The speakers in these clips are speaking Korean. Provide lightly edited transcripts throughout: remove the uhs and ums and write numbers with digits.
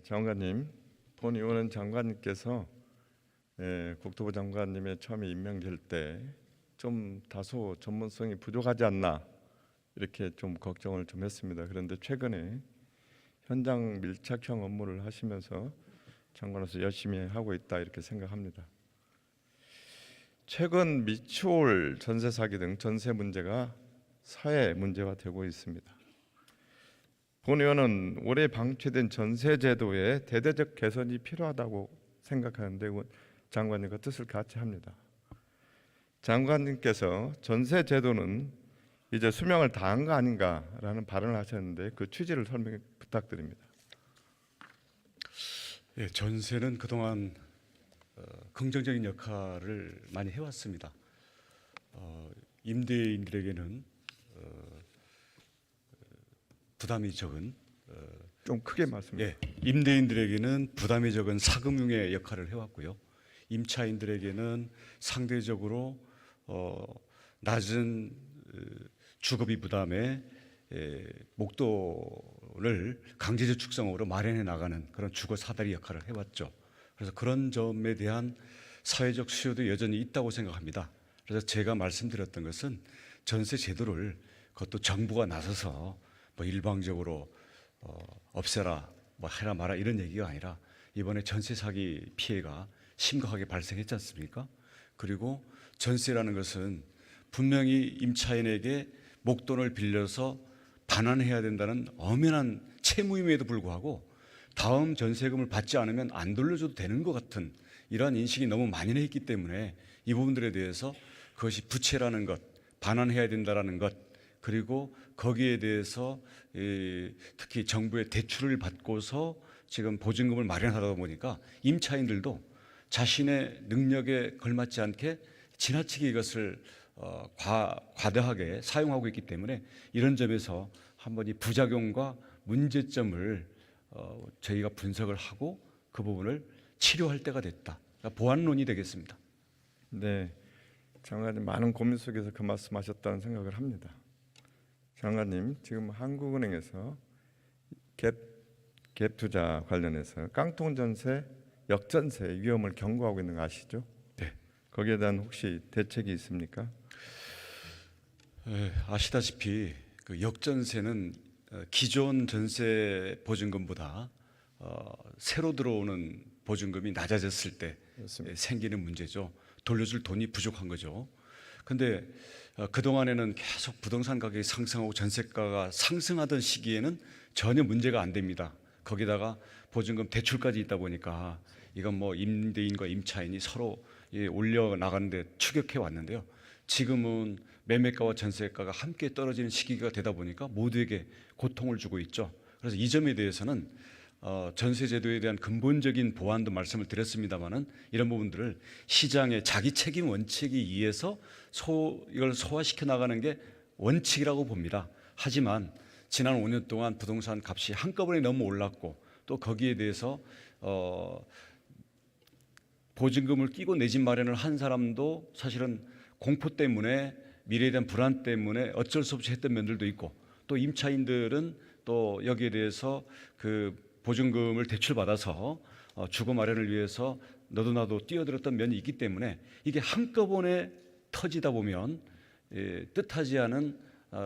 장관님, 본의원은 장관님께서 국토부 장관님의 처음에 임명될 때 좀 다소 전문성이 부족하지 않나 이렇게 좀 걱정을 좀 했습니다. 그런데 최근에 현장 밀착형 업무를 하시면서 장관으로서 열심히 하고 있다 이렇게 생각합니다. 최근 미추홀 전세 사기 등 전세 문제가 사회 문제가 되고 있습니다. 본의원은 올해 방치된 전세 제도의 대대적 개선이 필요하다고 생각하는데 장관님과 뜻을 같이 합니다. 장관님께서 전세 제도는 이제 수명을 다한 거 아닌가라는 발언을 하셨는데 그 취지를 설명 부탁드립니다. 예, 전세는 그동안 긍정적인 역할을 많이 해왔습니다. 임대인들에게는 부담이 적은 좀 크게 말씀해. 예, 임대인들에게는 부담이 적은 사금융의 역할을 해왔고요. 임차인들에게는 상대적으로 낮은 주거비 부담에 목돈을 강제적 축성으로 마련해 나가는 그런 주거 사다리 역할을 해왔죠. 그래서 그런 점에 대한 사회적 수요도 여전히 있다고 생각합니다. 그래서 제가 말씀드렸던 것은 전세 제도를 그것도 정부가 나서서 뭐 일방적으로 없애라, 뭐 해라 마라 이런 얘기가 아니라 이번에 전세 사기 피해가 심각하게 발생했지 않습니까? 그리고 전세라는 것은 분명히 임차인에게 목돈을 빌려서 반환해야 된다는 엄연한 채무임에도 불구하고 다음 전세금을 받지 않으면 안 돌려줘도 되는 것 같은 이러한 인식이 너무 만연해 있기 때문에 이 부분들에 대해서 그것이 부채라는 것, 반환해야 된다는 것, 그리고 거기에 대해서 특히 정부의 대출을 받고서 지금 보증금을 마련하다 보니까 임차인들도 자신의 능력에 걸맞지 않게 지나치게 이것을 과다하게 사용하고 있기 때문에 이런 점에서 한번 이 부작용과 문제점을 저희가 분석을 하고 그 부분을 치료할 때가 됐다. 그러니까 보완론이 되겠습니다. 네, 장관님 많은 고민 속에서 그 말씀하셨다는 생각을 합니다. 장관님, 지금 한국은행에서 갭 투자 관련해서 깡통 전세, 역전세 위험을 경고하고 있는 거 아시죠? 네. 거기에 대한 혹시 대책이 있습니까? 아시다시피 그 역전세는 기존 전세 보증금보다 새로 들어오는 보증금이 낮아졌을 때 생기는 문제죠. 돌려줄 돈이 부족한 거죠. 근데 그동안에는 계속 부동산 가격이 상승하고 전세가가 상승하던 시기에는 전혀 문제가 안 됩니다. 거기다가 보증금 대출까지 있다 보니까 이건 뭐 임대인과 임차인이 서로 올려 나가는데 추격해 왔는데요. 지금은 매매가와 전세가가 함께 떨어지는 시기가 되다 보니까 모두에게 고통을 주고 있죠. 그래서 이 점에 대해서는 전세 제도에 대한 근본적인 보완도 말씀을 드렸습니다만은 이런 부분들을 시장의 자기 책임 원칙에 의해서 이걸 소화시켜 나가는 게 원칙이라고 봅니다. 하지만 지난 5년 동안 부동산 값이 한꺼번에 너무 올랐고 또 거기에 대해서 보증금을 끼고 내 집 마련을 한 사람도 사실은 공포 때문에 미래에 대한 불안 때문에 어쩔 수 없이 했던 면들도 있고 또 임차인들은 또 여기에 대해서 그 보증금을 대출받아서 주거 마련을 위해서 너도 나도 뛰어들었던 면이 있기 때문에 이게 한꺼번에 터지다 보면 뜻하지 않은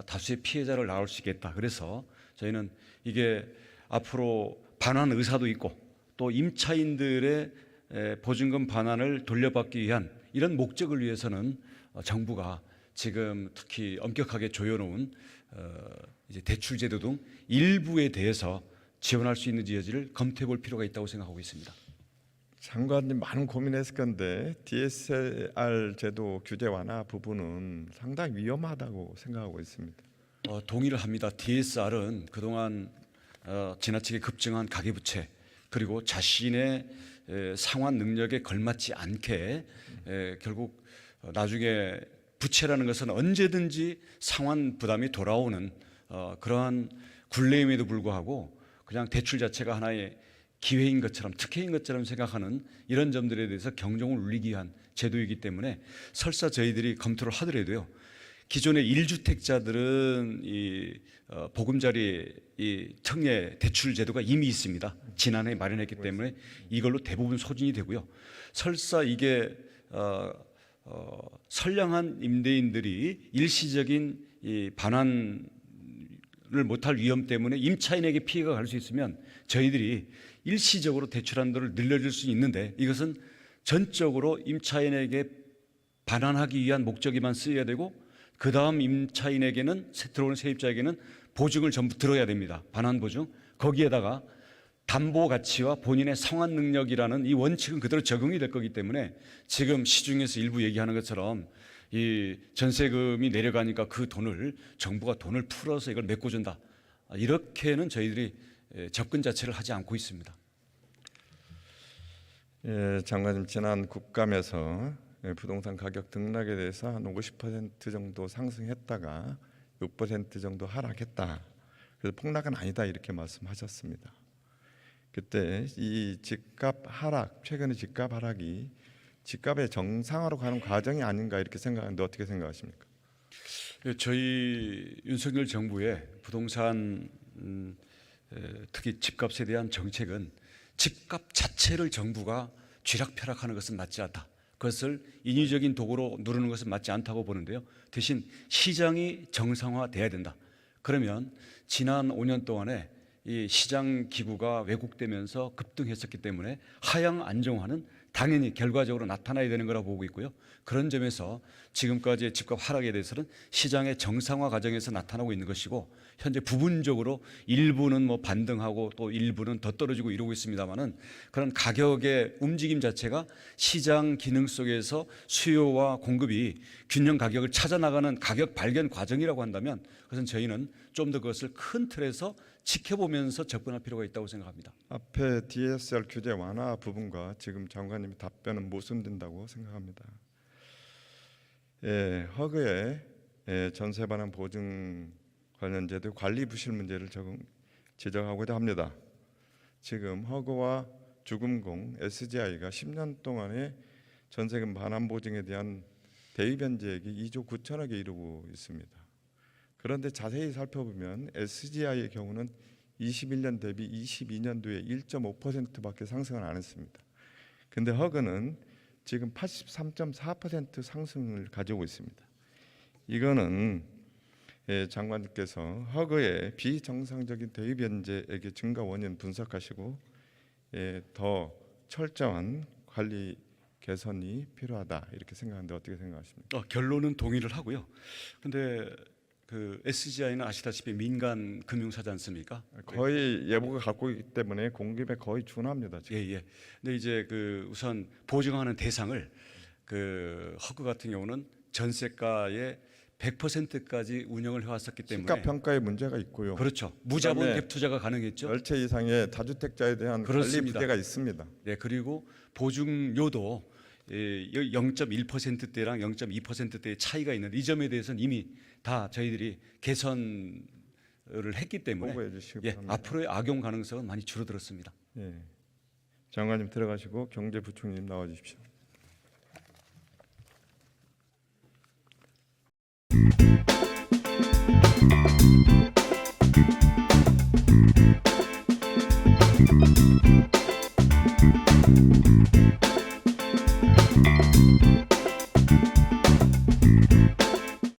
다수의 피해자를 낳을 수 있겠다. 그래서 저희는 이게 앞으로 반환 의사도 있고 또 임차인들의 보증금 반환을 돌려받기 위한 이런 목적을 위해서는 정부가 지금 특히 엄격하게 조여놓은 이제 대출 제도 등 일부에 대해서 지원할 수 있는지 여지를 검토해 볼 필요가 있다고 생각하고 있습니다. 장관님 많은 고민했을 건데 DSR 제도 규제 완화 부분은 상당히 위험하다고 생각하고 있습니다. 동의를 합니다. DSR은 그동안 지나치게 급증한 가계부채 그리고 자신의 상환 능력에 걸맞지 않게 결국 나중에 부채라는 것은 언제든지 상환 부담이 돌아오는 그러한 굴레임에도 불구하고 그냥 대출 자체가 하나의 기회인 것처럼 특혜인 것처럼 생각하는 이런 점들에 대해서 경종을 울리기 위한 제도이기 때문에 설사 저희들이 검토를 하더라도요. 기존의 1주택자들은 이 보금자리 이 청약 대출 제도가 이미 있습니다. 지난해 마련했기 때문에 이걸로 대부분 소진이 되고요. 설사 이게 선량한 임대인들이 일시적인 이 반환을 못할 위험 때문에 임차인에게 피해가 갈 수 있으면 저희들이 일시적으로 대출 한도를 늘려줄 수 있는데 이것은 전적으로 임차인에게 반환하기 위한 목적에만 쓰여야 되고 그 다음 임차인에게는 들어오는 세입자에게는 보증을 전부 들어야 됩니다. 반환 보증. 거기에다가 담보 가치와 본인의 성환 능력이라는 이 원칙은 그대로 적용이 될 거기 때문에 지금 시중에서 일부 얘기하는 것처럼 이 전세금이 내려가니까 그 돈을 정부가 돈을 풀어서 이걸 메꿔준다. 이렇게는 저희들이 접근 자체를 하지 않고 있습니다. 예, 장관님 지난 국감에서 부동산 가격 등락에 대해서 한 50% 정도 상승했다가 6% 정도 하락했다. 그래서 폭락은 아니다 이렇게 말씀하셨습니다. 그때 이 집값 하락, 최근의 집값 하락이 집값의 정상화로 가는 과정이 아닌가 이렇게 생각하는데 어떻게 생각하십니까? 저희 윤석열 정부의 부동산 특히 집값에 대한 정책은 집값 자체를 정부가 쥐락펴락하는 것은 맞지 않다. 그것을 인위적인 도구로 누르는 것은 맞지 않다고 보는데요. 대신 시장이 정상화돼야 된다. 그러면 지난 5년 동안에 이 시장 기구가 왜곡되면서 급등했었기 때문에 하향 안정화는 당연히 결과적으로 나타나야 되는 거라고 보고 있고요. 그런 점에서 지금까지의 집값 하락에 대해서는 시장의 정상화 과정에서 나타나고 있는 것이고 현재 부분적으로 일부는 뭐 반등하고 또 일부는 더 떨어지고 이러고 있습니다만은 그런 가격의 움직임 자체가 시장 기능 속에서 수요와 공급이 균형 가격을 찾아 나가는 가격 발견 과정이라고 한다면 그것은 저희는 좀 더 그것을 큰 틀에서 지켜보면서 접근할 필요가 있다고 생각합니다. 앞에 DSR 규제 완화 부분과 지금 장관님의 답변은 모순된다고 생각합니다. 예, 허그의 전세 반환 보증 관련 제도 관리 부실 문제를 지적하고자 합니다. 지금 허그와 주금공, SGI가 10년 동안의 전세금 반환 보증에 대한 대위 변제액이 2조 9천억에 이르고 있습니다. 그런데 자세히 살펴보면 SGI의 경우는 21년 대비 22년도에 1.5%밖에 상승을 안 했습니다. 근데 허그는 지금 83.4% 상승을 가지고 있습니다. 이거는 장관님께서 허그의 비정상적인 대위 변제액의 증가 원인 분석하시고 더 철저한 관리 개선이 필요하다 이렇게 생각하는데 어떻게 생각하십니까? 결론은 동의를 하고요. 근데 그 SGI는 아시다시피 민간 금융사지 않습니까? 거의 예보가 갖고 있기 때문에 공급에 거의 준합니다. 지금. 예. 근데 이제 그 우선 보증하는 대상을 그 허그 같은 경우는 전세가의 100%까지 운영을 해왔었기 때문에 시가 평가에 문제가 있고요. 그렇죠. 무자본 갭 투자가 가능했죠. 열채 이상의 다주택자에 대한 그렇습니다. 관리 부재가 있습니다. 네, 그리고 보증료도 0.1%대랑 0.2%대의 차이가 있는데 이 점에 대해서는 이미 다 저희들이 개선을 했기 때문에 보고해 주시기 바랍니다. 앞으로의 악용 가능성은 많이 줄어들었습니다. 예. 장관님 들어가시고 경제부총리님 나와 주십시오.